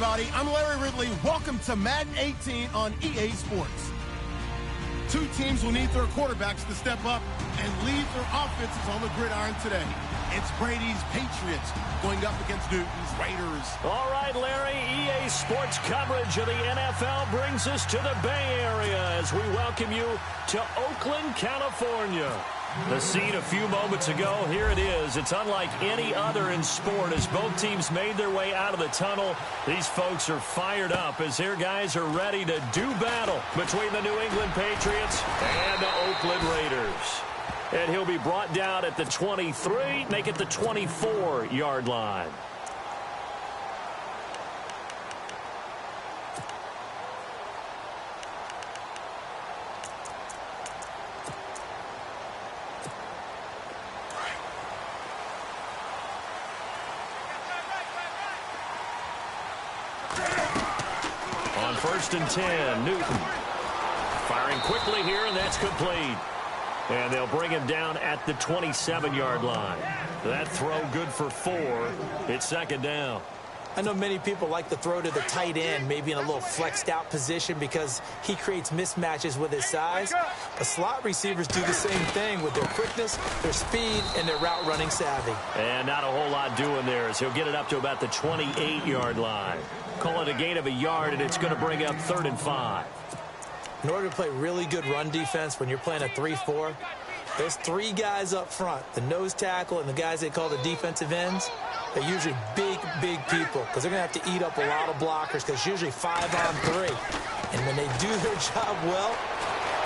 everybody. I'm Larry Ridley. Welcome to Madden 18 on EA Sports. Two teams will need their quarterbacks to step up and lead their offenses on the gridiron today. It's Brady's Patriots going up against Newton's Raiders. All right, Larry, EA Sports coverage of the NFL brings us to the Bay Area as we welcome you to Oakland, California. The scene a few moments ago, here it is. It's unlike any other in sport as both teams made their way out of the tunnel. These folks are fired up as their guys are ready to do battle between the New England Patriots and the Oakland Raiders. And he'll be brought down at the 23, make it the 24-yard line. On 1st and 10, Newton. Firing quickly here, and that's complete. And they'll bring him down at the 27-yard line. That throw good for 4. It's 2nd down. I know many people like to throw to the tight end, maybe in a little flexed out position because he creates mismatches with his size. But slot receivers do the same thing with their quickness, their speed, and their route running savvy. And not a whole lot doing there as he'll get it up to about the 28-yard line. Call it a gain of a yard, and it's going to bring up 3rd and 5. In order to play really good run defense when you're playing a 3-4, there's 3 guys up front, the nose tackle and the guys they call the defensive ends. They're usually big people because they're going to have to eat up a lot of blockers because it's usually 5-on-3. And when they do their job well,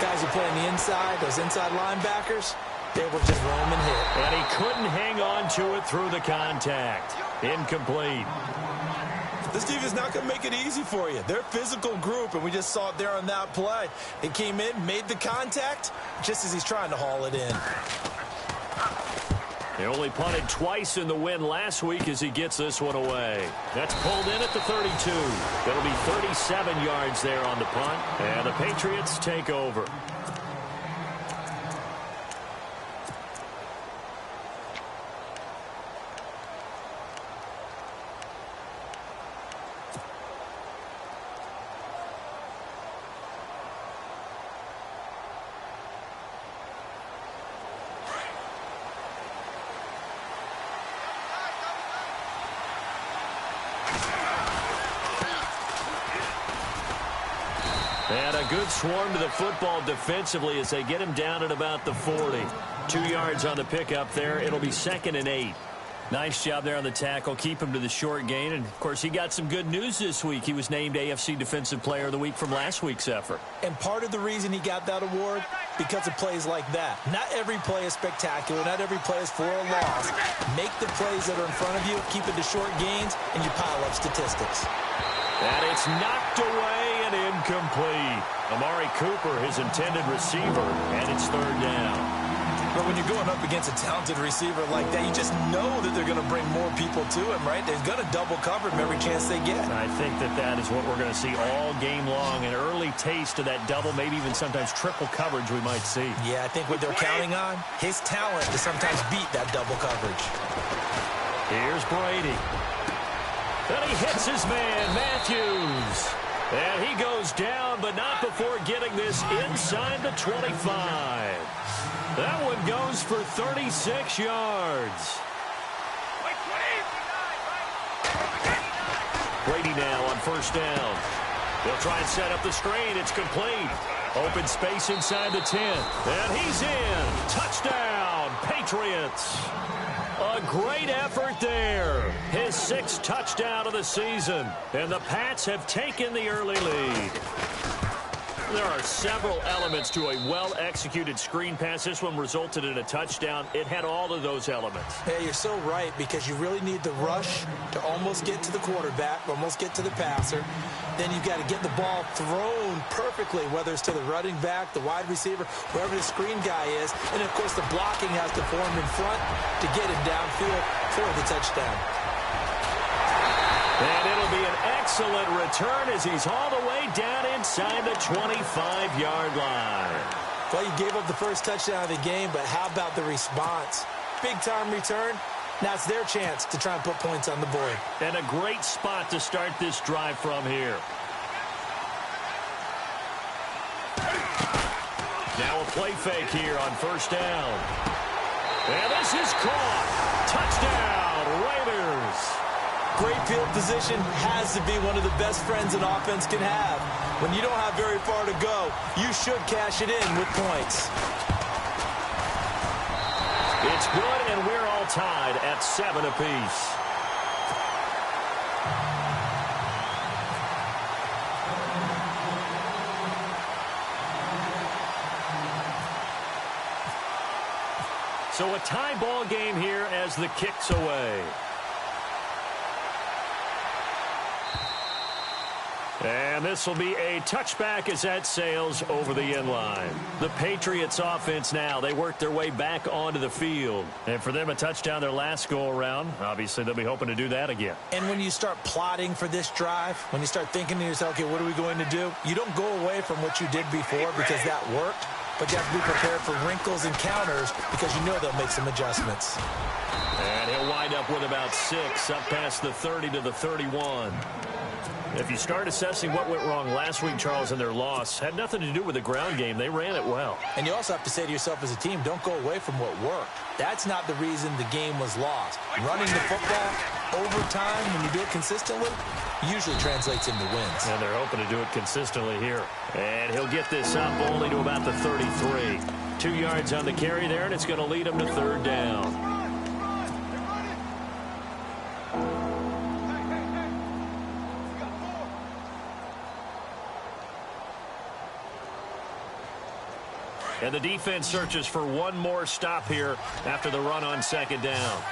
guys who play on the inside, those inside linebackers, they will just roam and hit. And he couldn't hang on to it through the contact. Incomplete. This team is not going to make it easy for you. They're a physical group, and we just saw it there on that play. He came in, made the contact, just as he's trying to haul it in. He only punted twice in the win last week as he gets this one away. That's pulled in at the 32. It'll be 37 yards there on the punt, and the Patriots take over. And a good swarm to the football defensively as they get him down at about the 40. 2 yards on the pickup there. It'll be 2nd and 8. Nice job there on the tackle. Keep him to the short gain. And, of course, he got some good news this week. He was named AFC Defensive Player of the Week from last week's effort. And part of the reason he got that award, because of plays like that. Not every play is spectacular. Not every play is for a loss. Make the plays that are in front of you, keep it to short gains, and you pile up statistics. And it's knocked away and incomplete. Amari Cooper, his intended receiver, and it's 3rd down. But when you're going up against a talented receiver like that, you just know that they're going to bring more people to him, right? They're going to double cover him every chance they get. I think that is what we're going to see all game long. An early taste of that double, maybe even sometimes triple coverage we might see. Yeah, I think what they're counting on, his talent to sometimes beat that double coverage. Here's Brady. And he hits his man, Matthews. And he goes down, but not before getting this inside the 25. That one goes for 36 yards. Brady now on 1st down. They'll try and set up the screen. It's complete. Open space inside the 10. And he's in. Touchdown, Patriots. A great effort there. His 6th touchdown of the season. And the Pats have taken the early lead. There are several elements to a well-executed screen pass. This one resulted in a touchdown. It had all of those elements. Yeah, you're so right, because you really need the rush to almost get to the quarterback, almost get to the passer. Then you've got to get the ball thrown perfectly, whether it's to the running back, the wide receiver, wherever the screen guy is. And, of course, the blocking has to form in front to get him downfield for the touchdown. And it'll be an excellent return as he's all the way down inside the 25-yard line. Well, you gave up the first touchdown of the game, but how about the response? Big-time return, Now it's their chance to try and put points on the board. And a great spot to start this drive from here. Now a play fake here on first down. And this is caught. Touchdown, Raiders. Great field position has to be one of the best friends an offense can have. When you don't have very far to go, you should cash it in with points. It's good, and we're all tied at 7 apiece. So a tie ball game here as the kick's away. And this will be a touchback as that sails over the end line. The Patriots offense now, they work their way back onto the field. And for them, a touchdown their last go-around. Obviously, they'll be hoping to do that again. And when you start plotting for this drive, when you start thinking to yourself, okay, what are we going to do? You don't go away from what you did before because that worked. But you have to be prepared for wrinkles and counters because you know they'll make some adjustments. And he'll wind up with about 6, up past the 30 to the 31. If you start assessing what went wrong last week, Charles, in their loss, had nothing to do with the ground game. They ran it well. And you also have to say to yourself as a team, don't go away from what worked. That's not the reason the game was lost. Running the football over time, when you do it consistently, usually translates into wins. And they're hoping to do it consistently here. And he'll get this up only to about the 33. 2 yards on the carry there, and it's going to lead him to third down. And the defense searches for one more stop here after the run on second down.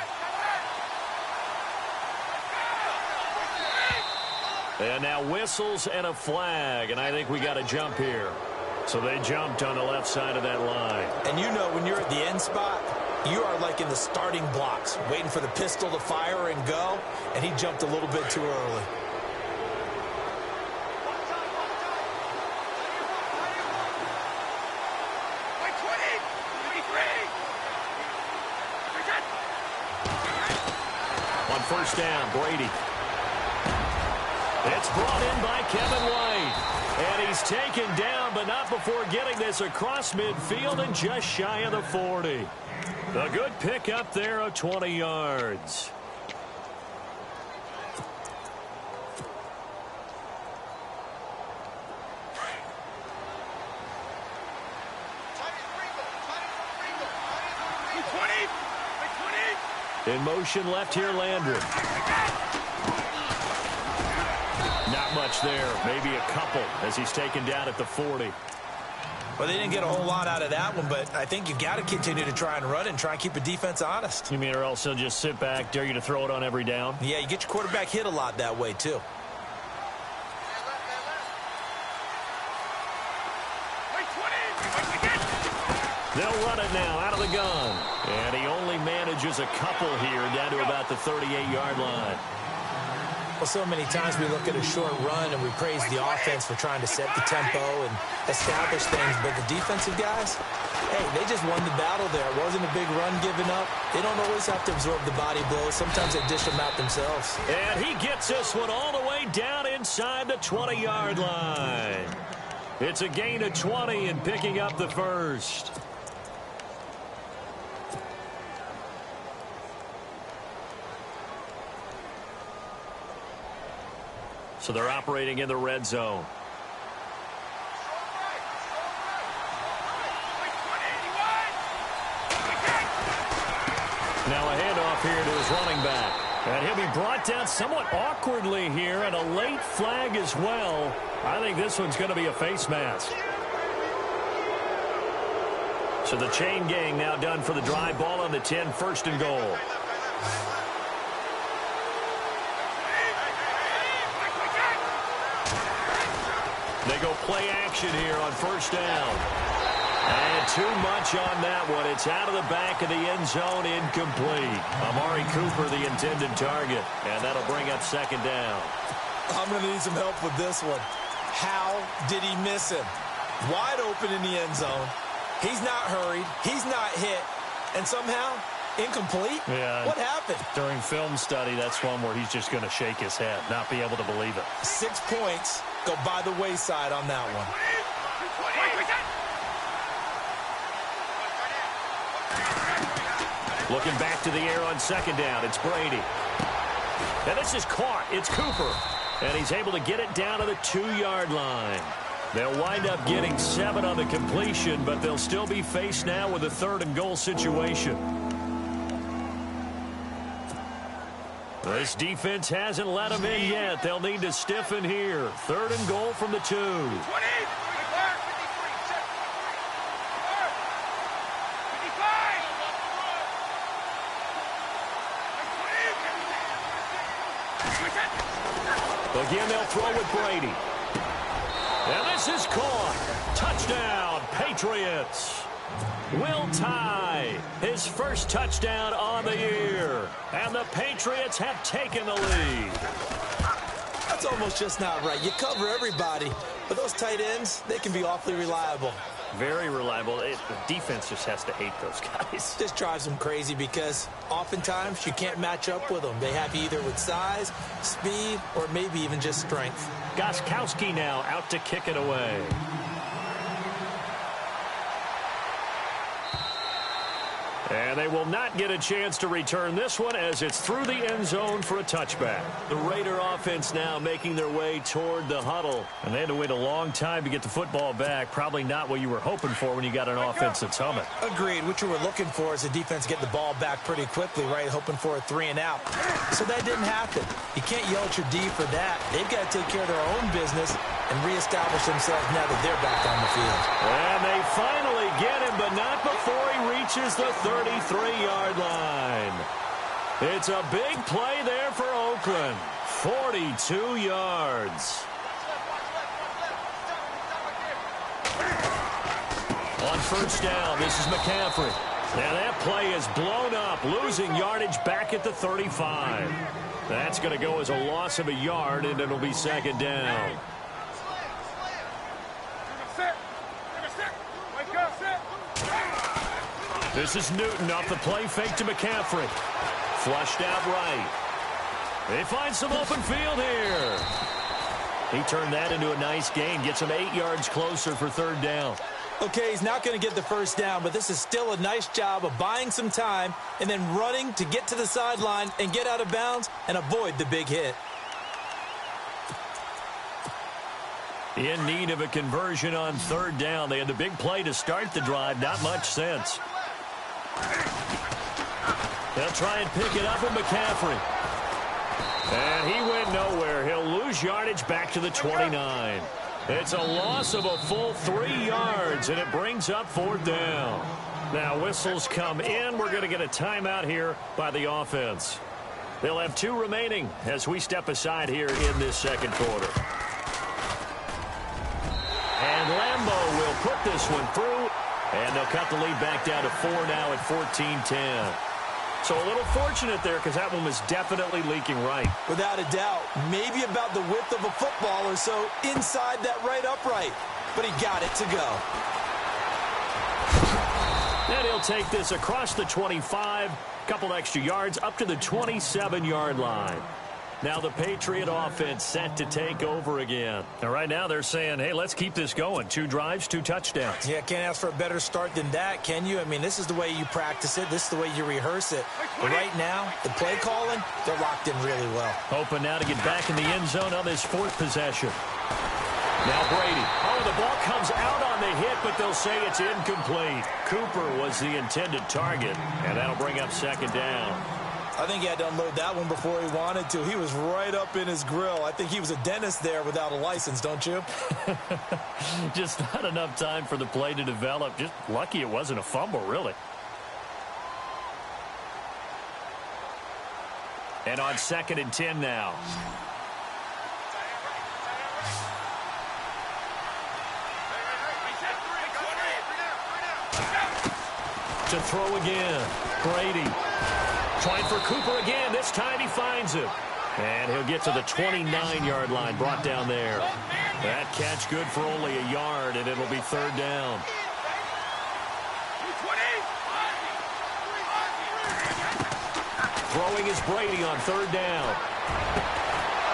And now whistles and a flag, and I think we got a jump here. So they jumped on the left side of that line. And you know when you're at the end spot, you are like in the starting blocks, waiting for the pistol to fire and go, and he jumped a little bit too early. First down, Brady. It's brought in by Kevin White. And he's taken down, but not before getting this across midfield and just shy of the 40. A good pickup there of 20 yards. In motion left here, Landry. Not much there. Maybe a couple as he's taken down at the 40. Well, they didn't get a whole lot out of that one, but I think you got to continue to try and run and try and keep a defense honest. You mean or else he'll just sit back, dare you to throw it on every down? Yeah, you get your quarterback hit a lot that way, too. They'll run it now out of the gun. And he only manages a couple here down to about the 38-yard line. Well, so many times we look at a short run and we praise the offense for trying to set the tempo and establish things. But the defensive guys, hey, they just won the battle there. It wasn't a big run given up. They don't always have to absorb the body blows. Sometimes they dish them out themselves. And he gets this one all the way down inside the 20-yard line. It's a gain of 20 and picking up the first. So they're operating in the red zone. Now a handoff here to his running back. And he'll be brought down somewhat awkwardly here, and a late flag as well. I think this one's going to be a face mask. So the chain gang now done for the drive. Ball on the 10, first and goal. They go play action here on first down. And too much on that one. It's out of the back of the end zone, incomplete. Amari Cooper, the intended target. And that'll bring up second down. I'm going to need some help with this one. How did he miss him? Wide open in the end zone. He's not hurried. He's not hit. And somehow Incomplete? Yeah. What happened? During film study, that's one where he's just going to shake his head, not be able to believe it. 6 points go by the wayside on that one. Looking back to the air on second down, it's Brady. And this is caught. It's Cooper. And he's able to get it down to the 2-yard line. They'll wind up getting 7 on the completion, but they'll still be faced now with a 3rd and goal situation. This defense hasn't let them in yet. They'll need to stiffen here. 3rd and goal from the 2. Again, they'll throw with Brady. And this is caught. Touchdown, Patriots. Will Tye, his first touchdown on the year. And the Patriots have taken the lead. That's almost just not right. You cover everybody, but those tight ends, they can be awfully reliable. Very reliable. The defense just has to hate those guys. This drives them crazy because oftentimes you can't match up with them. They have you either with size, speed, or maybe even just strength. Gostkowski now out to kick it away. And they will not get a chance to return this one as it's through the end zone for a touchback. The Raider offense now making their way toward the huddle. And they had to wait a long time to get the football back. Probably not what you were hoping for when you got an offense that's humming. Agreed. What you were looking for is the defense get the ball back pretty quickly, right? Hoping for a 3 and out. So that didn't happen. You can't yell at your D for that. They've got to take care of their own business and reestablish themselves now that they're back on the field. And they finally get him, but not before he reaches the 33-yard line. It's a big play there for Oakland. 42 yards. On first down, this is McCaffrey. Now that play is blown up, losing yardage back at the 35. That's going to go as a loss of a yard, and it'll be second down. This is Newton off the play fake to McCaffrey. Flushed out right. They find some open field here. He turned that into a nice gain. Gets him 8 yards closer for third down. Okay, he's not going to get the first down, but this is still a nice job of buying some time and then running to get to the sideline and get out of bounds and avoid the big hit. In need of a conversion on third down. They had the big play to start the drive. Not much sense. They'll try and pick it up with McCaffrey. And he went nowhere. He'll lose yardage back to the 29. It's a loss of a full 3 yards, and it brings up fourth down. Now whistles come in. We're going to get a timeout here by the offense. They'll have 2 remaining as we step aside here in this second quarter. And Lambeau will put this one through, and they'll cut the lead back down to 4 now at 14-10. So a little fortunate there because that one was definitely leaking right. Without a doubt, maybe about the width of a football or so inside that right upright, but he got it to go. And he'll take this across the 25, couple extra yards up to the 27-yard line. Now the Patriot offense set to take over again. And right now they're saying, hey, let's keep this going. 2 drives, 2 touchdowns. Yeah, can't ask for a better start than that, can you? I mean, this is the way you practice it. This is the way you rehearse it. But right now, the play calling, they're locked in really well. Hoping now to get back in the end zone on this 4th possession. Now Brady. Oh, the ball comes out on the hit, but they'll say it's incomplete. Cooper was the intended target, and that'll bring up second down. I think he had to unload that one before he wanted to. He was right up in his grill. I think he was a dentist there without a license, don't you? Just not enough time for the play to develop. Just lucky it wasn't a fumble, really. And on 2nd and 10 now. To throw again. Brady. Trying for Cooper again. This time he finds him. And he'll get to the 29-yard line. Brought down there. That catch good for only a yard, and it'll be third down. Throwing is Brady on third down.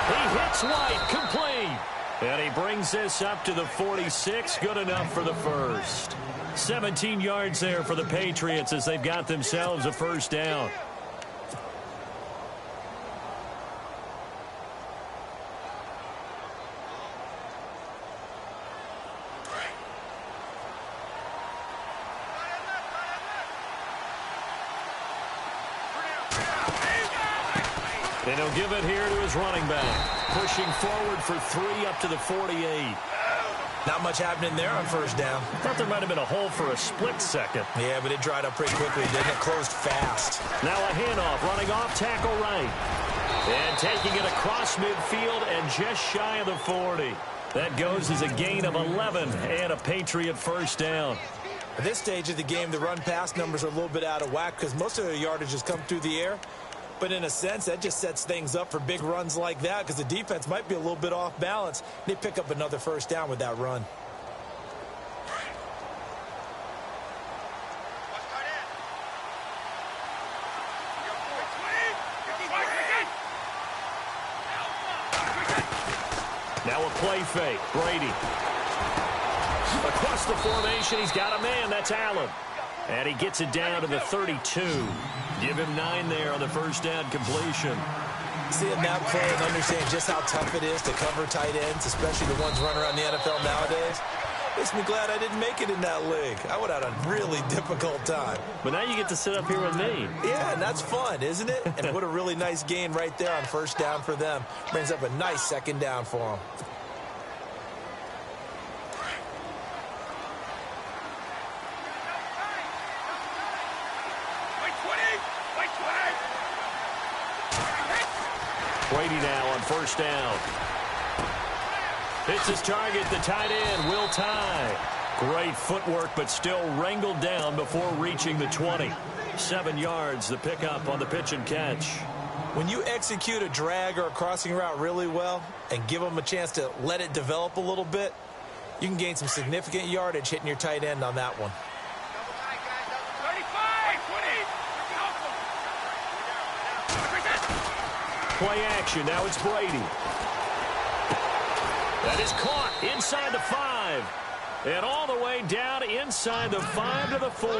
He hits White, complete. And he brings this up to the 46, good enough for the first. 17 yards there for the Patriots as they've got themselves a first down. And he'll give it here to his running back. Pushing forward for 3 up to the 48. Not much happening there on first down. Thought there might have been a hole for a split second. Yeah, but it dried up pretty quickly, didn't it? Closed fast. Now a handoff, running off tackle right. And taking it across midfield and just shy of the 40. That goes as a gain of 11 and a Patriot first down. At this stage of the game, the run-pass numbers are a little bit out of whack because most of their yardage has come through the air. But in a sense, that just sets things up for big runs like that because the defense might be a little bit off balance. They pick up another first down with that run. Now a play fake. Brady. Across the formation, he's got a man. That's Allen. And he gets it down to the 32. Give him 9 there on the first down completion. Seeing that play and understanding just how tough it is to cover tight ends, especially the ones running around the NFL nowadays, makes me glad I didn't make it in that league. I would have had a really difficult time. But now you get to sit up here with me. Yeah, and that's fun, isn't it? And what a really nice gain right there on first down for them. Brings up a nice second down for them. Brady now on first down. Hits his target, the tight end, Will Tye. Great footwork, but still wrangled down before reaching the 20. 7 yards, the pickup on the pitch and catch. When you execute a drag or a crossing route really well and give them a chance to let it develop a little bit, you can gain some significant yardage hitting your tight end on that one. Play action. Now it's Brady. That is caught inside the 5. And all the way down inside the 5 to the 4.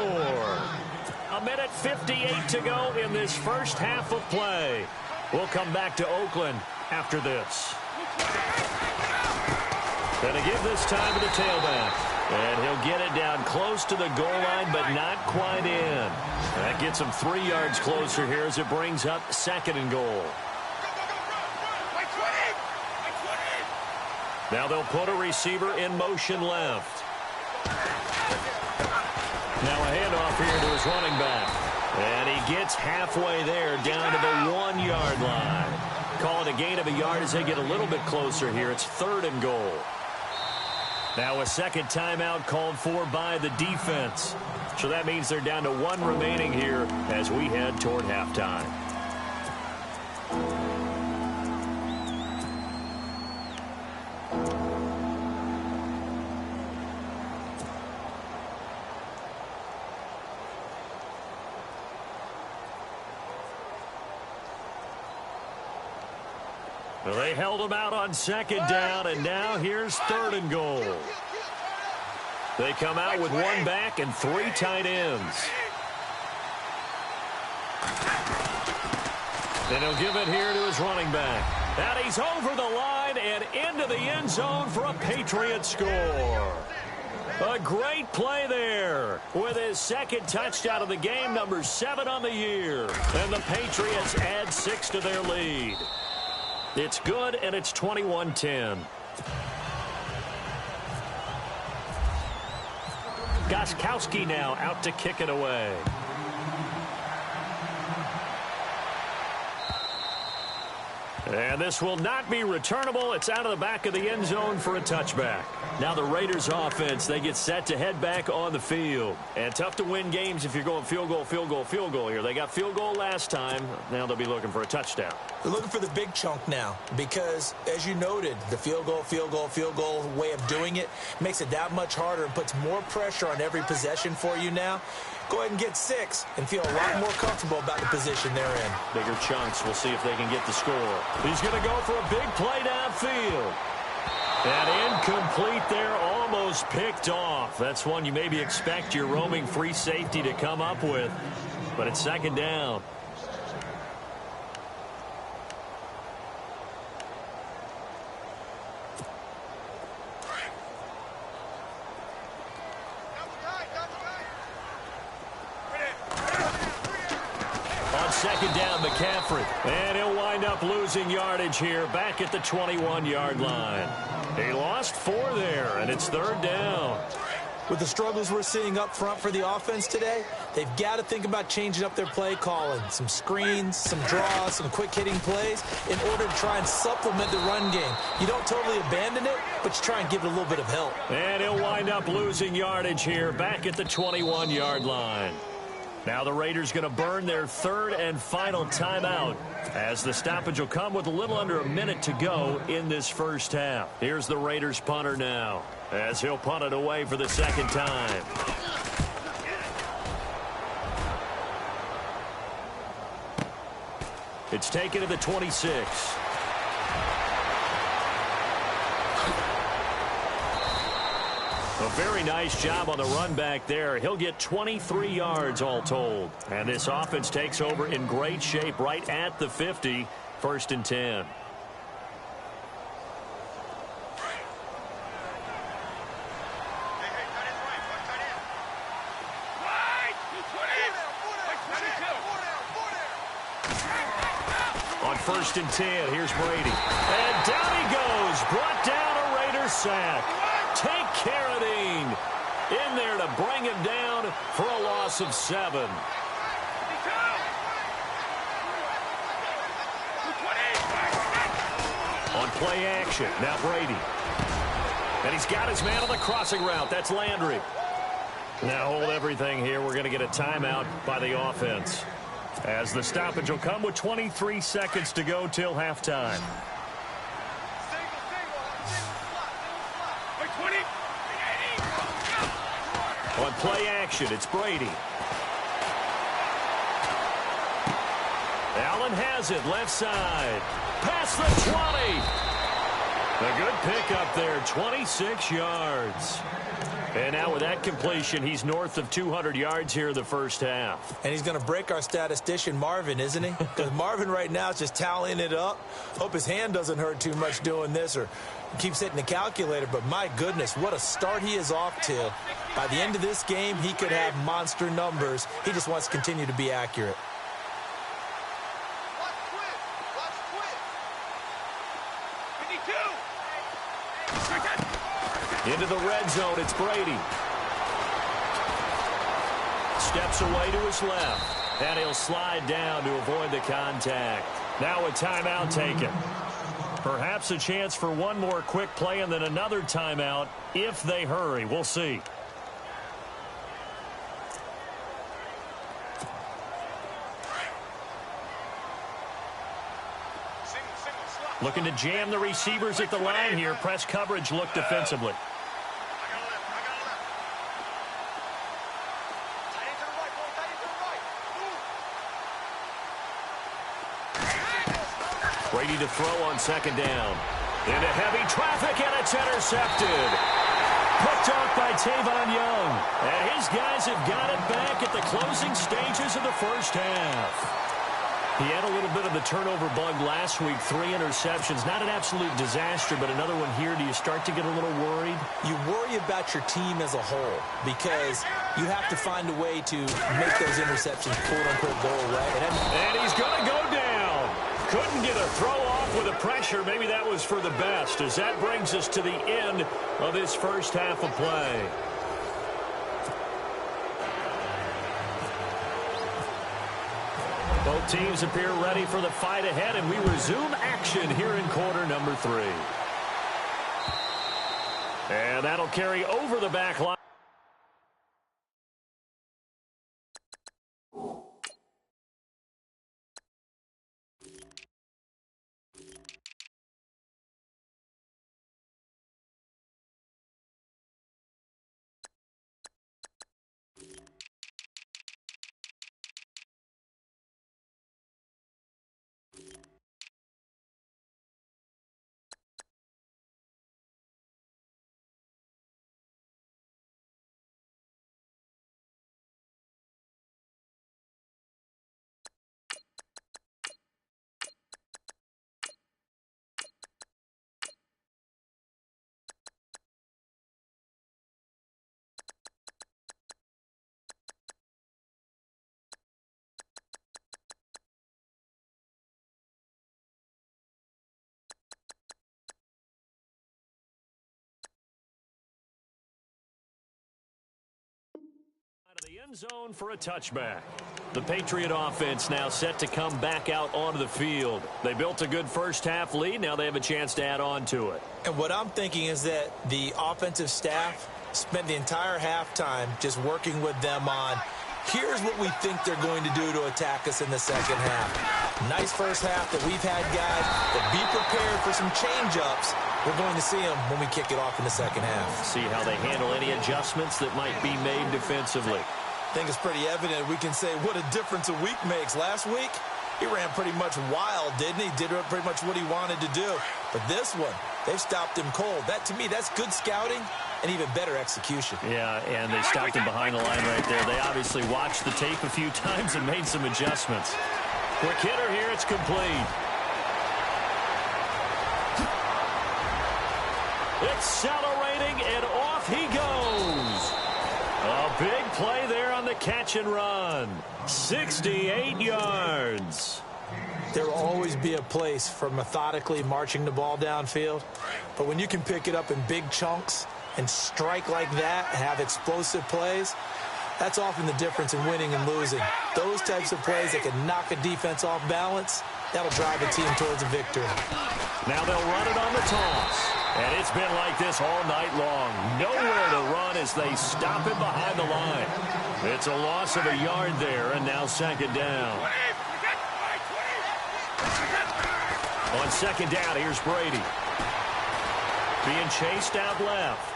1:58 to go in this first half of play. We'll come back to Oakland after this. Gonna give this time to the tailback. And he'll get it down close to the goal line, but not quite in. That gets him 3 yards closer here as it brings up 2nd and goal. Now they'll put a receiver in motion left. Now a handoff here to his running back. And he gets halfway there down to the 1-yard line. Call it a gain of a yard as they get a little bit closer here. It's 3rd and goal. Now a second timeout called for by the defense. So that means they're down to 1 remaining here as we head toward halftime. Well, they held him out on 2nd down, and now here's 3rd and goal. They come out with 1 back and 3 tight ends. Then he'll give it here to his running back. And he's over the line and into the end zone for a Patriot score. A great play there with his 2nd touchdown of the game, number 7 on the year. And the Patriots add 6 to their lead. It's good, and it's 21-10. Gostkowski now out to kick it away. And this will not be returnable. It's out of the back of the end zone for a touchback. Now the Raiders offense, they get set to head back on the field. And tough to win games if you're going field goal, field goal, field goal here. They got field goal last time. Now they'll be looking for a touchdown. They're looking for the big chunk now because, as you noted, the field goal way of doing it makes it that much harder and puts more pressure on every possession for you now. go ahead and get 6 and feel a lot more comfortable about the position they're in. Bigger chunks. We'll see if they can get the score. He's going to go for a big play downfield. And incomplete there, almost picked off. That's one you maybe expect your roaming free safety to come up with. But it's second down. Second down, McCaffrey. And he'll wind up losing yardage here back at the 21-yard line. He lost 4 there, and it's third down. With the struggles we're seeing up front for the offense today, they've got to think about changing up their play calling. Some screens, some draws, some quick-hitting plays in order to try and supplement the run game. You don't totally abandon it, but you try and give it a little bit of help. And he'll wind up losing yardage here back at the 21-yard line. Now the Raiders going to burn their third and final timeout as the stoppage will come with a little under a minute to go in this first half. Here's the Raiders punter now as he'll punt it away for the second time. It's taken to the 26. A very nice job on the run back there. He'll get 23 yards all told. And this offense takes over in great shape right at the 50. First and 10. On first and 10, here's Brady. And down he goes. Brought down a Raiders sack. Take Carradine in there to bring him down for a loss of 7. On play action, now Brady. And he's got his man on the crossing route. That's Landry. Now hold everything here. We're going to get a timeout by the offense, as the stoppage will come with 23 seconds to go till halftime. On play action, it's Brady. Allen has it, left side. Past the 20. A good pickup there, 26 yards. And now with that completion, he's north of 200 yards here in the first half. And he's going to break our statistician, Marvin, isn't he? Because Marvin right now is just tallying it up. Hope his hand doesn't hurt too much doing this or keeps hitting the calculator. But my goodness, what a start he is off to. By the end of this game, he could have monster numbers. He just wants to continue to be accurate. Into the red zone, it's Brady. Steps away to his left, and he'll slide down to avoid the contact. Now a timeout taken. Perhaps a chance for one more quick play and then another timeout if they hurry. We'll see. Looking to jam the receivers at the line here. Press coverage look defensively. Brady to throw on second down. Into heavy traffic, and it's intercepted. Picked off by Tavon Young. And his guys have got it back at the closing stages of the first half. He had a little bit of the turnover bug last week, 3 interceptions. Not an absolute disaster, but another one here. Do you start to get a little worried? You worry about your team as a whole because you have to find a way to make those interceptions, quote-unquote, go away. And he's going to go down. Couldn't get a throw off with the pressure. Maybe that was for the best, as that brings us to the end of this first half of play. Both teams appear ready for the fight ahead, and we resume action here in quarter number 3. And that'll carry over the back line. end zone for a touchback. The Patriot offense now set to come back out onto the field. They built a good first-half lead. Now they have a chance to add on to it. And what I'm thinking is that the offensive staff spent the entire halftime just working with them on, here's what we think they're going to do to attack us in the second half. Nice first half that we've had, guys, but be prepared for some change-ups. We're going to see them when we kick it off in the second half. See how they handle any adjustments that might be made defensively. I think it's pretty evident. We can say what a difference a week makes. Last week, he ran pretty much wild, didn't he? Did pretty much what he wanted to do. But this one, they've stopped him cold. That, to me, that's good scouting and even better execution. Yeah, and they stopped him behind the line right there. They obviously watched the tape a few times and made some adjustments. Quick hitter here, it's complete. Accelerating, and off he goes. A big play there on the catch and run. 68 yards. There will always be a place for methodically marching the ball downfield. But when you can pick it up in big chunks and strike like that, have explosive plays, that's often the difference in winning and losing. Those types of plays that can knock a defense off balance, that'll drive a team towards a victory. Now they'll run it on the toss. And it's been like this all night long. Nowhere to run as they stop him behind the line. It's a loss of a yard there, and now second down. On second down, here's Brady. Being chased out left.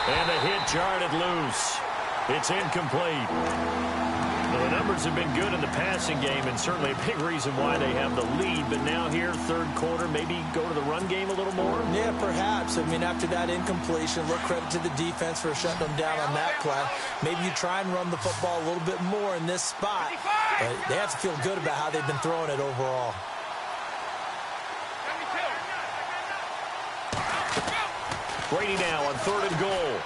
And the hit jarred it loose. It's incomplete. Well, the numbers have been good in the passing game, and certainly a big reason why they have the lead. But now here, third quarter, maybe go to the run game a little more? Yeah, perhaps. I mean, after that incompletion, look, credit to the defense for shutting them down on that play. Maybe you try and run the football a little bit more in this spot. But they have to feel good about how they've been throwing it overall. Brady now on third and goal.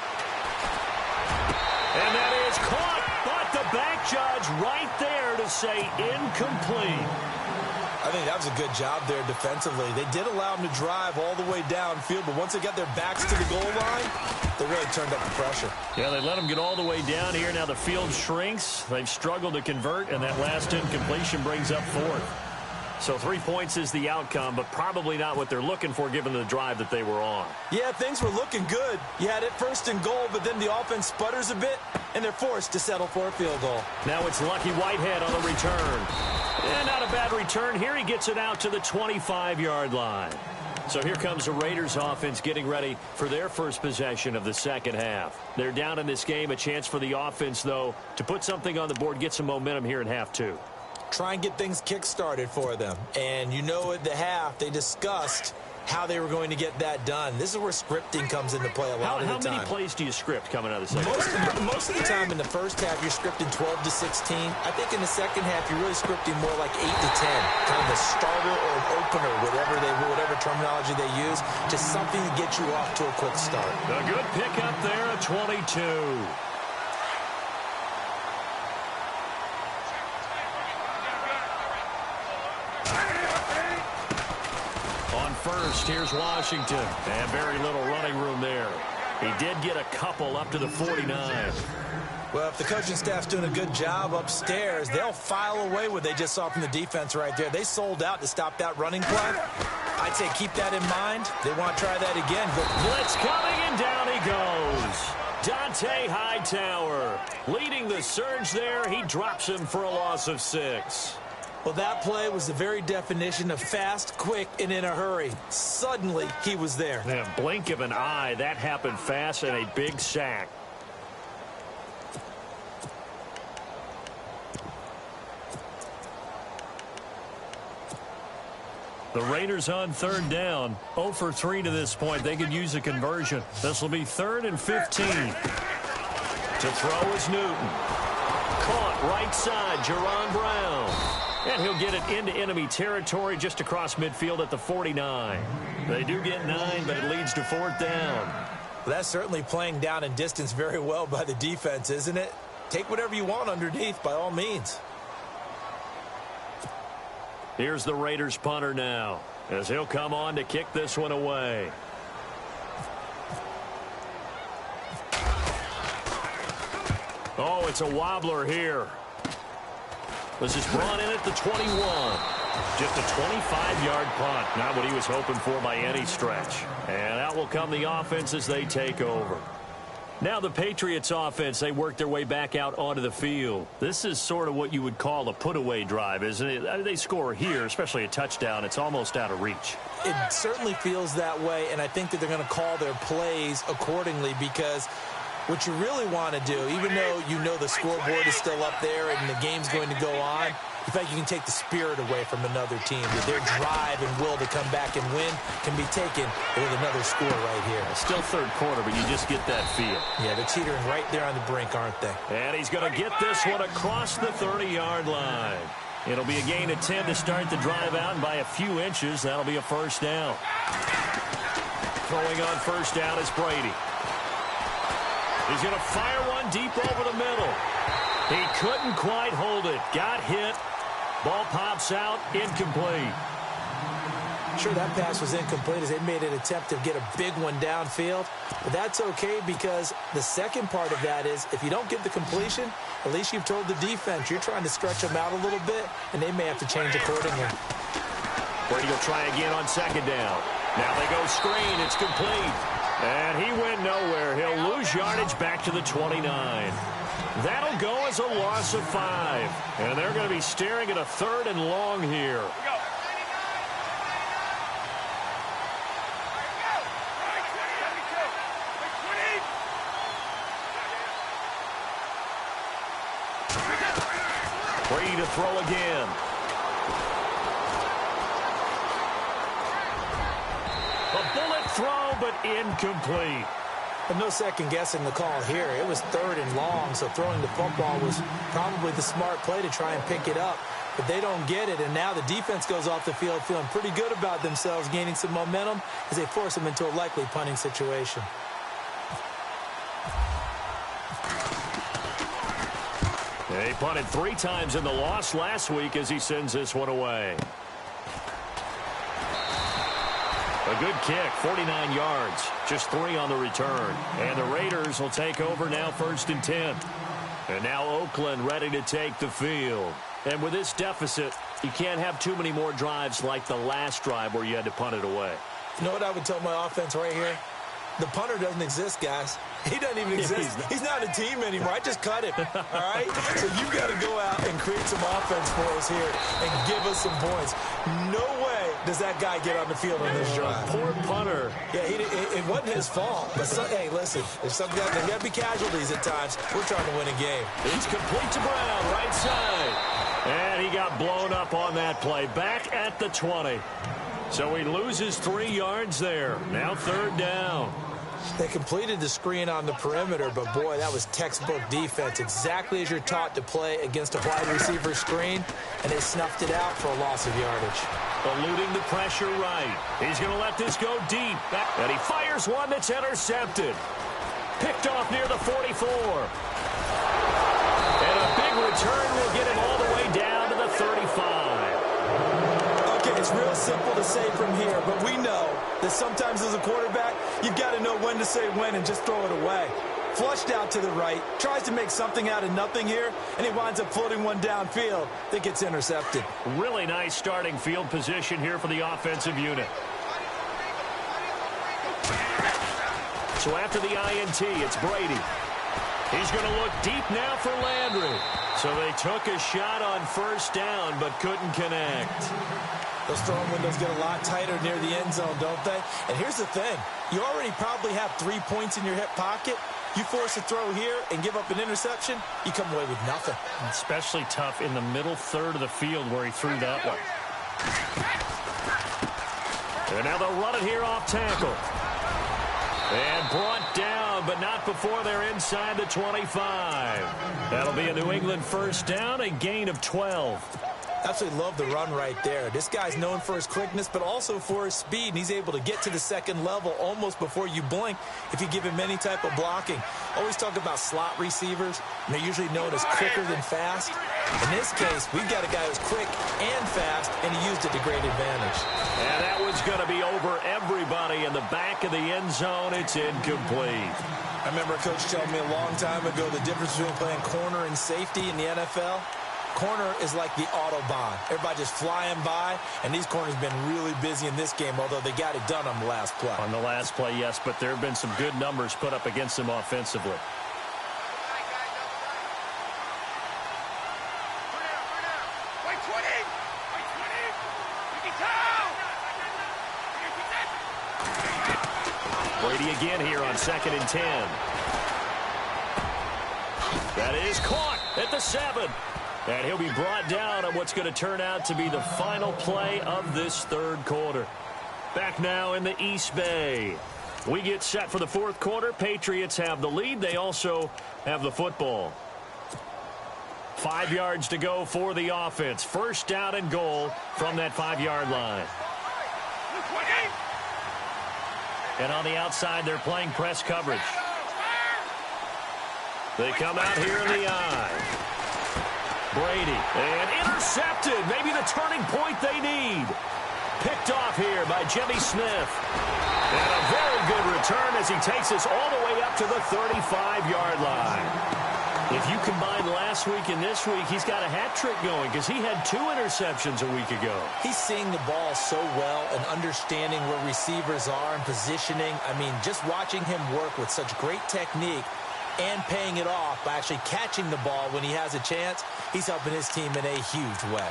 And that is caught, but the back judge right there to say incomplete. I think that was a good job there defensively. They did allow them to drive all the way downfield, but once they got their backs to the goal line, they really turned up the pressure. Yeah, they let them get all the way down here. Now the field shrinks. They've struggled to convert, and that last incompletion brings up fourth. So 3 points is the outcome, but probably not what they're looking for given the drive that they were on. Yeah, things were looking good. You had it first and goal, but then the offense sputters a bit, and they're forced to settle for a field goal. Now it's Lucky Whitehead on the return. And not a bad return here. He gets it out to the 25-yard line. So here comes the Raiders offense getting ready for their first possession of the second half. They're down in this game. A chance for the offense, though, to put something on the board, get some momentum here in half two. Try and get things kick-started for them. And you know at the half, they discussed how they were going to get that done. This is where scripting comes into play a lot of the time. How many plays do you script coming out of the second half? Most of the time in the first half, you're scripting 12 to 16. I think in the second half, you're really scripting more like 8 to 10. Kind of a starter or an opener, whatever terminology they use. Just something to get you off to a quick start. A good pickup there at 22. First, here's Washington, and very little running room there. He did get a couple up to the 49. Well, if the coaching staff's doing a good job upstairs, they'll file away what they just saw from the defense right there. They sold out to stop that running play. I'd say keep that in mind. They want to try that again. Blitz coming, and down he goes. Dante Hightower leading the surge there. He drops him for a loss of 6. Well, that play was the very definition of fast, quick, and in a hurry. Suddenly, he was there. In a blink of an eye, that happened fast, and a big sack. The Raiders on third down. 0 for 3 to this point. They could use a conversion. This will be 3rd and 15. To throw is Newton. Caught right side, Jerron Brown. And he'll get it into enemy territory just across midfield at the 49. They do get 9, but it leads to 4th down. Well, that's certainly playing down in distance very well by the defense, isn't it? Take whatever you want underneath, by all means. Here's the Raiders punter now, as he'll come on to kick this one away. Oh, it's a wobbler here. This is brought in at the 21. Just a 25-yard punt. Not what he was hoping for by any stretch. And out will come the offense as they take over. Now the Patriots offense, they work their way back out onto the field. This is sort of what you would call a put-away drive, isn't it? They score here, especially a touchdown. It's almost out of reach. It certainly feels that way, and I think that they're going to call their plays accordingly because what you really want to do, even though you know the scoreboard is still up there and the game's going to go on, in fact, you can take the spirit away from another team. Their drive and will to come back and win can be taken with another score right here. Still third quarter, but you just get that feel. Yeah, they're teetering right there on the brink, aren't they? And he's going to get this one across the 30-yard line. It'll be a gain of 10 to start the drive out, and by a few inches, that'll be a first down. Throwing on first down is Brady. He's going to fire one deep over the middle. He couldn't quite hold it. Got hit. Ball pops out. Incomplete. Sure, that pass was incomplete as they made an attempt to get a big one downfield. But that's okay because the second part of that is if you don't get the completion, at least you've told the defense you're trying to stretch them out a little bit, and they may have to change accordingly. Brady will try again on second down. Now they go screen. It's complete. And he went nowhere. He'll lose yardage back to the 29. That'll go as a loss of 5. And they're going to be staring at a 3rd and long here. Brady to throw again. A bullet throw, but incomplete. But no second guessing the call here. It was 3rd and long, so throwing the football was probably the smart play to try and pick it up. But they don't get it, and now the defense goes off the field feeling pretty good about themselves, gaining some momentum as they force them into a likely punting situation. He punted 3 times in the loss last week as he sends this one away. A good kick, 49 yards, just 3 on the return. And the Raiders will take over now 1st and 10. And now Oakland ready to take the field. And with this deficit, you can't have too many more drives like the last drive where you had to punt it away. You know what I would tell my offense right here? The punter doesn't exist, guys. He doesn't even exist. He's not a team anymore. I just cut him, all right? So you've got to go out and create some offense for us here and give us some points. No way does that guy get on the field on this drive. Poor punter. Yeah, it wasn't his fault. But hey, listen, there's got to be casualties at times. We're trying to win a game. It's complete to Brown, right side. And he got blown up on that play. Back at the 20. So he loses 3 yards there. Now 3rd down. They completed the screen on the perimeter, but boy, that was textbook defense. Exactly as you're taught to play against a wide receiver screen, and they snuffed it out for a loss of yardage. Eluding the pressure right. He's going to let this go deep. And he fires one that's intercepted. Picked off near the 44. And a big return will get him all the way down to the 35. It's real simple to say from here, but we know that sometimes as a quarterback, you've got to know when to say when and just throw it away. Flushed out to the right, tries to make something out of nothing here, and he winds up floating one downfield that gets intercepted. Really nice starting field position here for the offensive unit. So after the INT, it's Brady. He's going to look deep now for Landry. So they took a shot on 1st down, but couldn't connect. Those throwing windows get a lot tighter near the end zone, don't they? And here's the thing. You already probably have 3 points in your hip pocket. You force a throw here and give up an interception, you come away with nothing. Especially tough in the middle 3rd of the field where he threw that one. And now they'll run it here off tackle. And brought down, but not before they're inside the 25. That'll be a New England 1st down, a gain of 12. Absolutely love the run right there. This guy's known for his quickness, but also for his speed, and he's able to get to the 2nd level almost before you blink if you give him any type of blocking. Always talk about slot receivers, and they're usually known as quicker than fast. In this case, we've got a guy who's quick and fast, and he used it to great advantage. And that one's going to be over everybody in the back of the end zone. It's incomplete. I remember a coach telling me a long time ago the difference between playing corner and safety in the NFL. Corner is like the Autobahn. Everybody just flying by, and these corners have been really busy in this game, although they got it done on the last play. On the last play, yes, but there have been some good numbers put up against them offensively. Brady again here on 2nd and 10. That is caught at the 7. And he'll be brought down on what's going to turn out to be the final play of this third quarter. Back now in the East Bay. We get set for the fourth quarter. Patriots have the lead. They also have the football. 5 yards to go for the offense. First down and goal from that 5-yard line. And on the outside, they're playing press coverage. They come out here in the eye. Brady, and intercepted. Maybe the turning point they need. Picked off here by Jimmy Smith. And a very good return as he takes us all the way up to the 35-yard line. If you combine last week and this week, he's got a hat trick going because he had 2 interceptions a week ago. He's seeing the ball so well and understanding where receivers are and positioning. I mean, just watching him work with such great technique and paying it off by actually catching the ball when he has a chance, he's helping his team in a huge way.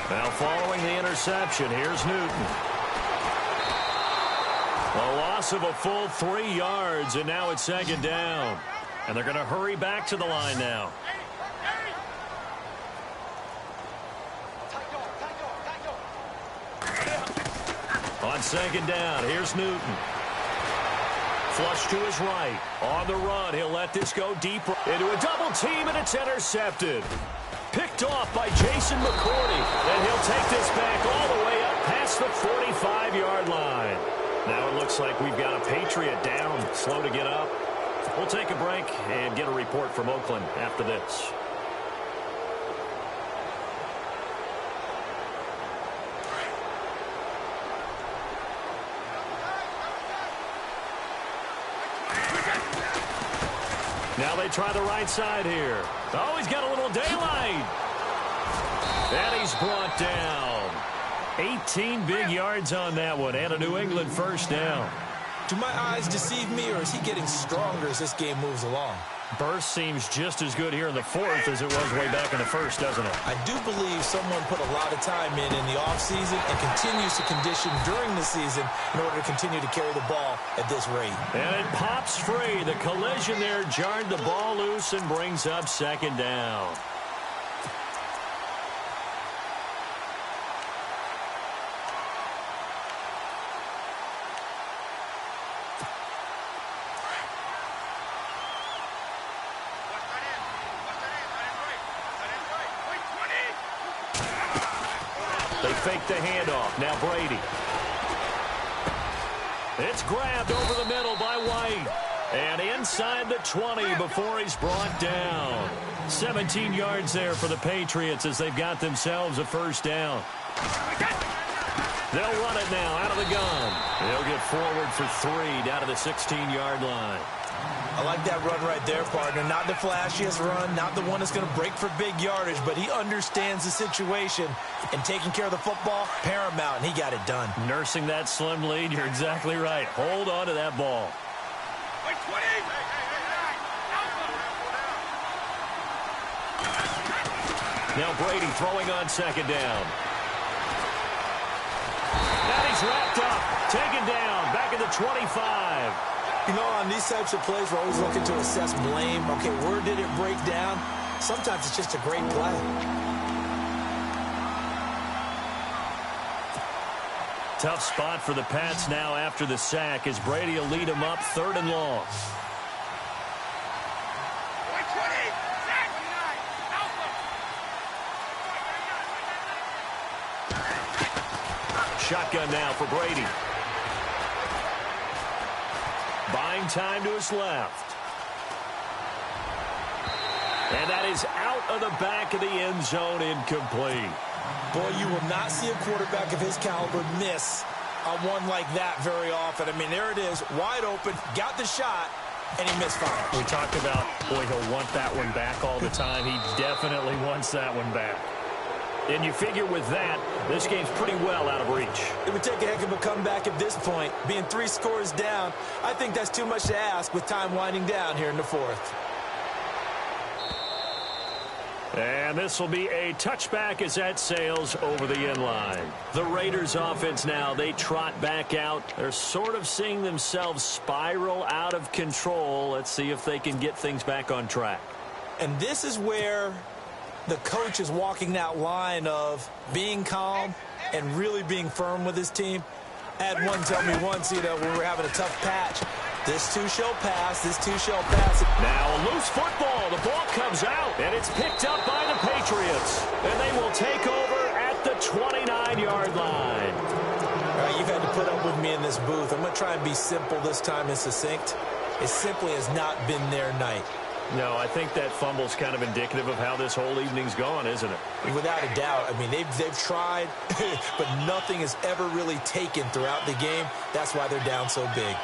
Now following the interception, here's Newton. A loss of a full 3 yards, and now it's 2nd down. And they're going to hurry back to the line now. On 2nd down, here's Newton. Flush to his right. On the run, he'll let this go deep into a double team, and it's intercepted. Picked off by Jason McCourty, and he'll take this back all the way up past the 45-yard line. Now it looks like we've got a Patriot down, slow to get up. We'll take a break and get a report from Oakland after this. Now they try the right side here. Oh, he's got a little daylight. And he's brought down. 18 big yards on that one, and a New England first down. Do my eyes deceive me, or is he getting stronger as this game moves along? Burst seems just as good here in the fourth as it was way back in the first, doesn't it? I do believe someone put a lot of time in the offseason and continues to condition during the season in order to continue to carry the ball at this rate. And it pops free. The collision there jarred the ball loose and brings up 2nd down. They fake the handoff. Now Brady. It's grabbed over the middle by White. And inside the 20 before he's brought down. 17 yards there for the Patriots as they've got themselves a first down. They'll run it now out of the gun. They'll get forward for 3 down to the 16-yard line. I like that run right there, partner. Not the flashiest run, not the one that's going to break for big yardage, but he understands the situation, and taking care of the football, paramount, and he got it done. Nursing that slim lead, you're exactly right. Hold on to that ball. Now Brady throwing on 2nd down. And he's wrapped up, taken down, back at the 25. You know, on these types of plays, we're always looking to assess blame. Okay, where did it break down? Sometimes it's just a great play. Tough spot for the Pats now after the sack as Brady will lead them up 3rd and long. Shotgun now for Brady. Buying time to his left. And that is out of the back of the end zone, incomplete. Boy, you will not see a quarterback of his caliber miss on one like that very often. I mean, there it is, wide open, got the shot, and he misfired. We talked about, boy, he'll want that one back all the time. He definitely wants that one back. And you figure with that, this game's pretty well out of reach. It would take a heck of a comeback at this point. Being 3 scores down, I think that's too much to ask with time winding down here in the 4th. And this will be a touchback as that sails over the end line. The Raiders offense now, they trot back out. They're sort of seeing themselves spiral out of control. Let's see if they can get things back on track. And this is where the coach is walking that line of being calm and really being firm with his team. I had one tell me once, when we were having a tough patch, this too shall pass, this too shall pass. Now a loose football. The ball comes out, and it's picked up by the Patriots. And they will take over at the 29-yard line. All right, you've had to put up with me in this booth. I'm going to try and be simple this time and succinct. It simply has not been their night. No, I think that fumble's kind of indicative of how this whole evening's gone, isn't it? Without a doubt. I mean, they've tried, but nothing has ever really taken throughout the game. That's why they're down so big.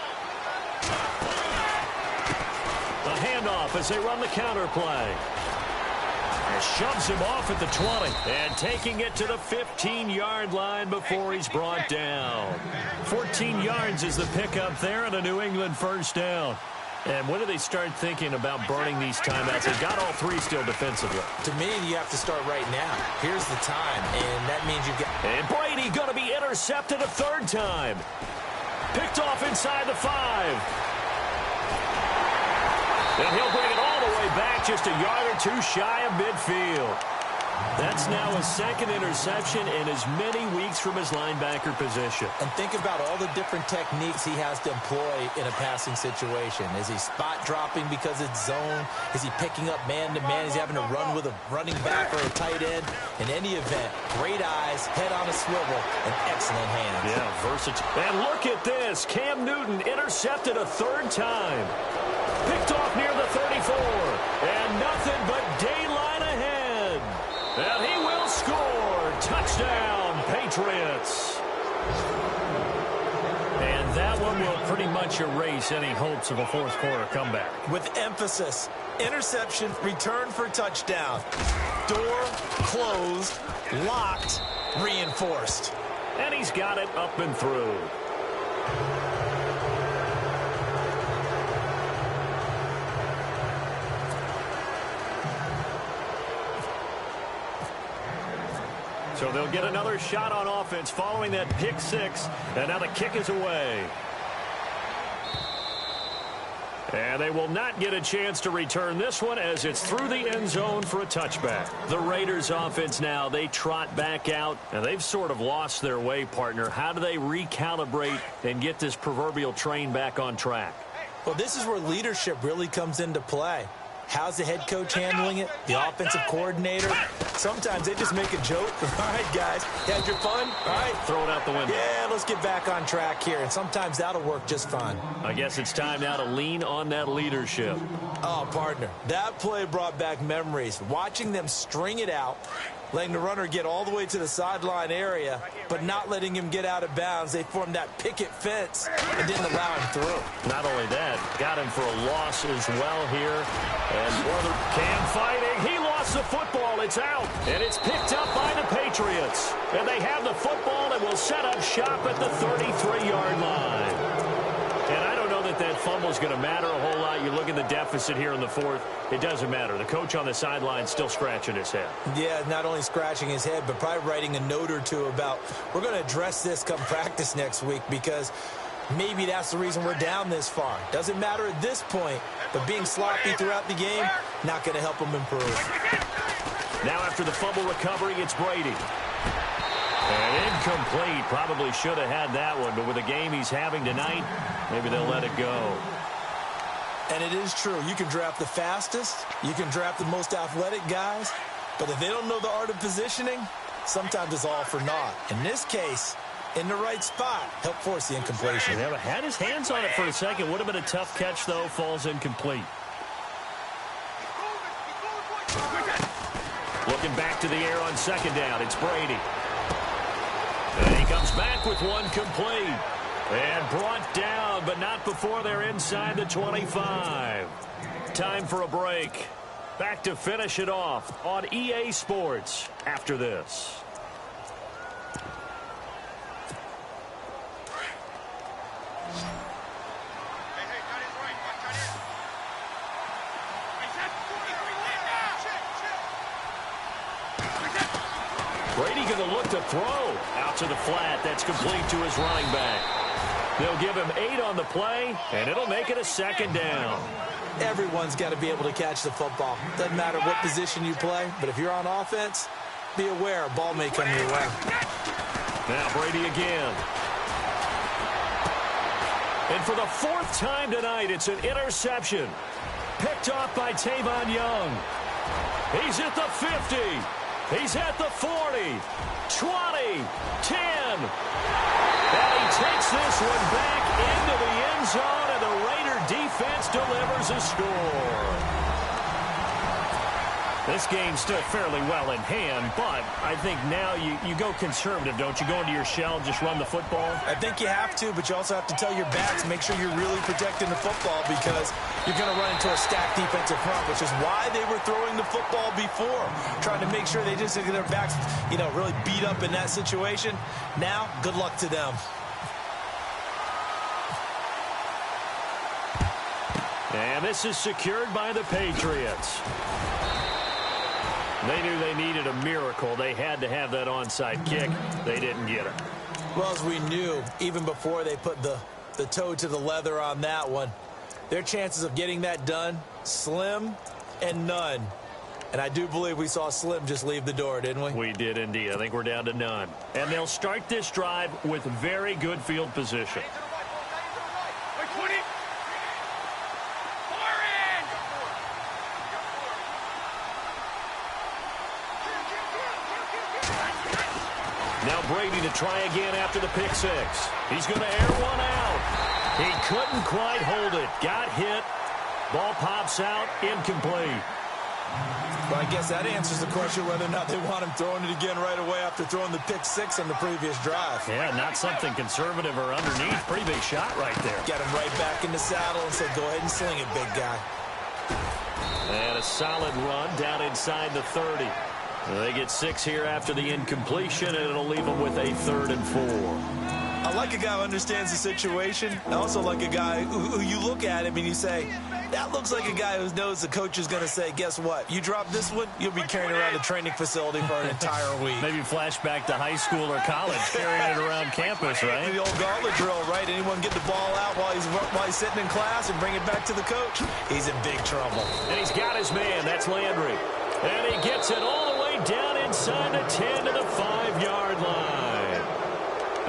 A handoff as they run the counter play. And shoves him off at the 20. And taking it to the 15-yard line before he's brought down. 14 yards is the pickup there and a New England first down. And when do they start thinking about burning these timeouts? They've got all 3 still defensively. To me, you have to start right now. Here's the time, and that means you've got... And Brady going to be intercepted a 3rd time. Picked off inside the 5. And he'll bring it all the way back just a yard or 2 shy of midfield. That's now his 2nd interception in as many weeks from his linebacker position. And think about all the different techniques he has to employ in a passing situation. Is he spot dropping because it's zone? Is he picking up man-to-man? Is he having to run with a running back or a tight end? In any event, great eyes, head on a swivel, and excellent hands. Yeah, versatile. And look at this. Cam Newton intercepted a 3rd time. Picked off near the 34. And nothing but daylight ahead. And he will score. Touchdown, Patriots. And that one will pretty much erase any hopes of a 4th quarter comeback. With emphasis, interception, return for touchdown. Door closed, locked, reinforced. And he's got it up and through. So they'll get another shot on offense following that pick 6. And now the kick is away. And they will not get a chance to return this one as it's through the end zone for a touchback. The Raiders offense now, they trot back out, and they've sort of lost their way, partner. How do they recalibrate and get this proverbial train back on track? Well, this is where leadership really comes into play. How's the head coach handling it? The offensive coordinator? Sometimes they just make a joke. All right, guys, you had your fun? All right. Throw it out the window. Yeah, let's get back on track here. And sometimes that'll work just fine. I guess it's time now to lean on that leadership. Oh, partner, that play brought back memories. Watching them string it out, letting the runner get all the way to the sideline area, but not letting him get out of bounds. They formed that picket fence and didn't allow him through. Not only that, got him for a loss as well here. And Cam fighting. He lost the football. It's out. And it's picked up by the Patriots. And they have the football and will set up shop at the 33-yard line. And I don't know that fumble's going to matter a whole lot. You look at the deficit here in the 4th. It doesn't matter. The coach on the sideline still scratching his head. Yeah, not only scratching his head, but probably writing a note or two about, we're going to address this come practice next week because maybe that's the reason we're down this far. Doesn't matter at this point, but being sloppy throughout the game, not going to help him improve. Now after the fumble recovery, it's Brady. And incomplete. Probably should have had that one, but with the game he's having tonight, maybe they'll let it go. And it is true. You can draft the fastest. You can draft the most athletic guys. But if they don't know the art of positioning, sometimes it's all for naught. In this case, in the right spot, help force the incompletion. Yeah, had his hands on it for a second. Would have been a tough catch, though. Falls incomplete. Looking back to the air on second down. It's Brady. And he comes back with one complete. And brought down, but not before they're inside the 25. Time for a break. Back to finish it off on EA Sports after this. Brady going to look to throw out to the flat. That's complete to his running back. They'll give him 8 on the play, and it'll make it a second down. Everyone's got to be able to catch the football. Doesn't matter what position you play, but if you're on offense, be aware a ball may come your way. Now Brady again. And for the 4th time tonight, it's an interception. Picked off by Tavon Young. He's at the 50. He's at the 40, 20, 10. And he takes this one back into the end zone, and the Raider defense delivers a score. This game's still fairly well in hand, but I think now you go conservative, don't you? Go into your shell, just run the football? I think you have to, but you also have to tell your backs, make sure you're really protecting the football because you're going to run into a stacked defensive front, which is why they were throwing the football before, trying to make sure they just get their backs, really beat up in that situation. Now, good luck to them. And this is secured by the Patriots. They knew they needed a miracle. They had to have that onside kick. They didn't get it. Well, as we knew, even before they put the toe to the leather on that one, their chances of getting that done, slim and none. And I do believe we saw Slim just leave the door, didn't we? We did indeed. I think we're down to none. And they'll start this drive with very good field position. Now Brady to try again after the pick six. He's going to air one out. He couldn't quite hold it. Got hit. Ball pops out. Incomplete. Well, I guess that answers the question whether or not they want him throwing it again right away after throwing the pick six on the previous drive. Yeah, not something conservative or underneath. Pretty big shot right there. Got him right back in the saddle and said, go ahead and sling it, big guy. And a solid run down inside the 30. They get 6 here after the incompletion, and it'll leave them with a 3rd and 4. I like a guy who understands the situation. I also like a guy who you look at him and you say, that looks like a guy who knows the coach is going to say, guess what? You drop this one, you'll be carrying around the training facility for an entire week. Maybe flashback to high school or college, carrying it around campus, right? The old gauntlet drill, right? Anyone get the ball out while he's sitting in class and bring it back to the coach? He's in big trouble. And he's got his man. That's Landry. And he gets it all the way down inside the 10 to the 5-yard line.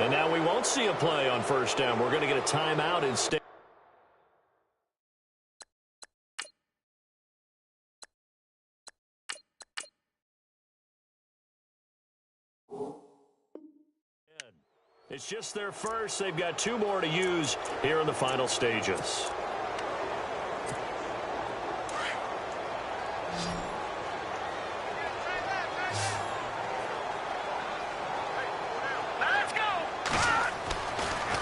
And now we won't see a play on first down. We're going to get a timeout instead. It's just their first. They've got 2 more to use here in the final stages.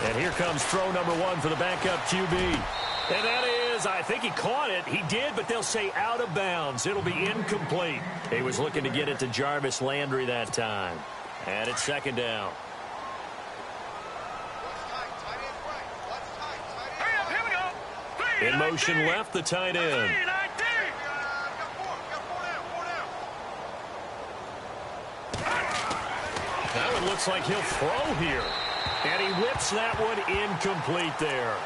And here comes throw number 1 for the backup QB. And that is, I think he caught it. He did, but they'll say out of bounds. It'll be incomplete. He was looking to get it to Jarvis Landry that time. And it's 2nd down. In motion left, the tight end. That one looks like he'll throw here. And he whips that one incomplete there.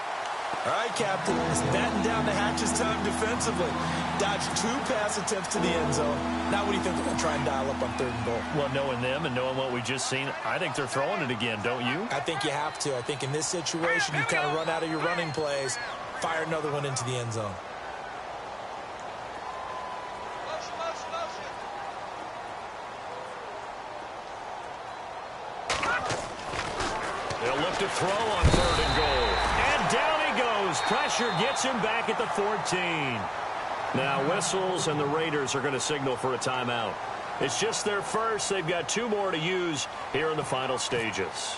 All right, Captain, it's batten down the hatches time defensively. Dodged 2 pass attempts to the end zone. Now what do you think they're going to try and dial up on 3rd and goal? Well, knowing them and knowing what we just seen, I think they're throwing it again, don't you? I think you have to. I think in this situation, you kind of run out of your running plays, fire another one into the end zone. They'll look to throw on 3rd and goal. And down he goes. Pressure gets him back at the 14. Now whistles and the Raiders are going to signal for a timeout. It's just their first. They've got 2 more to use here in the final stages.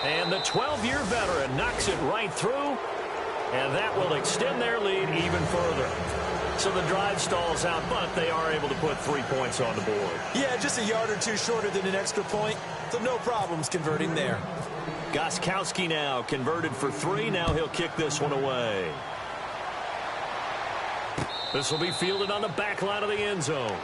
And the 12-year veteran knocks it right through. And that will extend their lead even further. So the drive stalls out, but they are able to put 3 points on the board. Yeah, just a yard or 2 shorter than an extra point, so no problems converting there. Gostkowski now converted for 3. Now he'll kick this one away. This will be fielded on the back line of the end zone.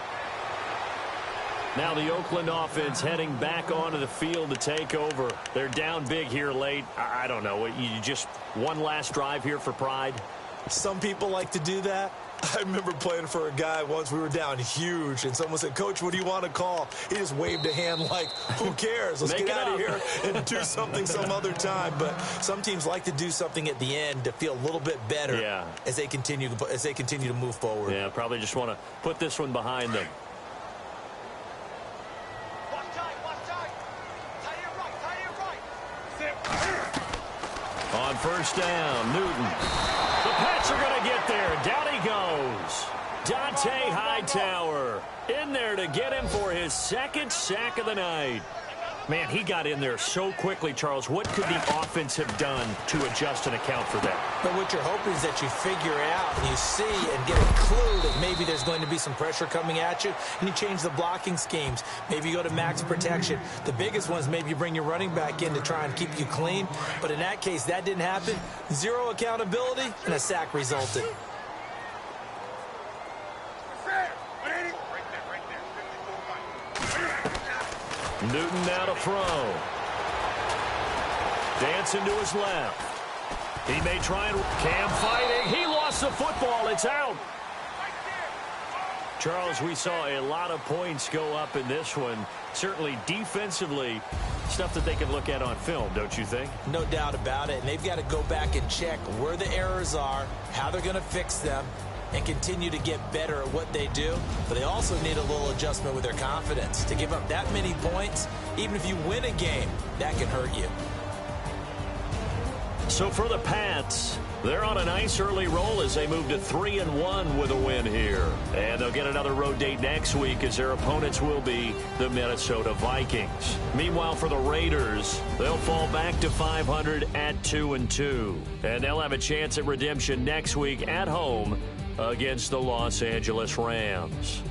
Now the Oakland offense heading back onto the field to take over. They're down big here late. I don't know. You just one last drive here for pride? Some people like to do that. I remember playing for a guy once. We were down huge, and someone said, "Coach, what do you want to call?" He just waved a hand like, who cares? Let's get out of here and do something some other time. But some teams like to do something at the end to feel a little bit better as they continue to move forward. Yeah, probably just want to put this one behind them. On 1st down, Newton. The Pats are going to get there. Down he goes. Dante Hightower in there to get him for his 2nd sack of the night. Man, he got in there so quickly, Charles. What could the offense have done to adjust and account for that? But what you're hoping is that you figure out and you see and get a clue that maybe there's going to be some pressure coming at you, and you change the blocking schemes. Maybe you go to max protection. The biggest one is maybe you bring your running back in to try and keep you clean. But in that case, that didn't happen. 0 accountability, and a sack resulted. Newton now to throw. Dancing to his left. He may try and Cam fighting. He lost the football. It's out. Charles, we saw a lot of points go up in this one. Certainly defensively, stuff that they can look at on film, don't you think? No doubt about it. And they've got to go back and check where the errors are, how they're going to fix them, and continue to get better at what they do. But they also need a little adjustment with their confidence. To give up that many points, even if you win a game, that can hurt you. So for the Pats, they're on a nice early roll as they move to 3-1 with a win here. And they'll get another road date next week as their opponents will be the Minnesota Vikings. Meanwhile, for the Raiders, they'll fall back to 500 at 2-2. And they'll have a chance at redemption next week at home against the Los Angeles Rams.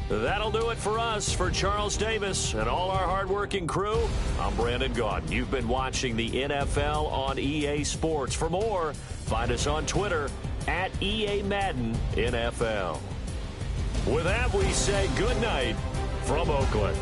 That'll do it for us. For Charles Davis and all our hardworking crew, I'm Brandon Gaudin. You've been watching the NFL on EA Sports. For more, find us on Twitter at EA Madden NFL. With that, we say good night from Oakland.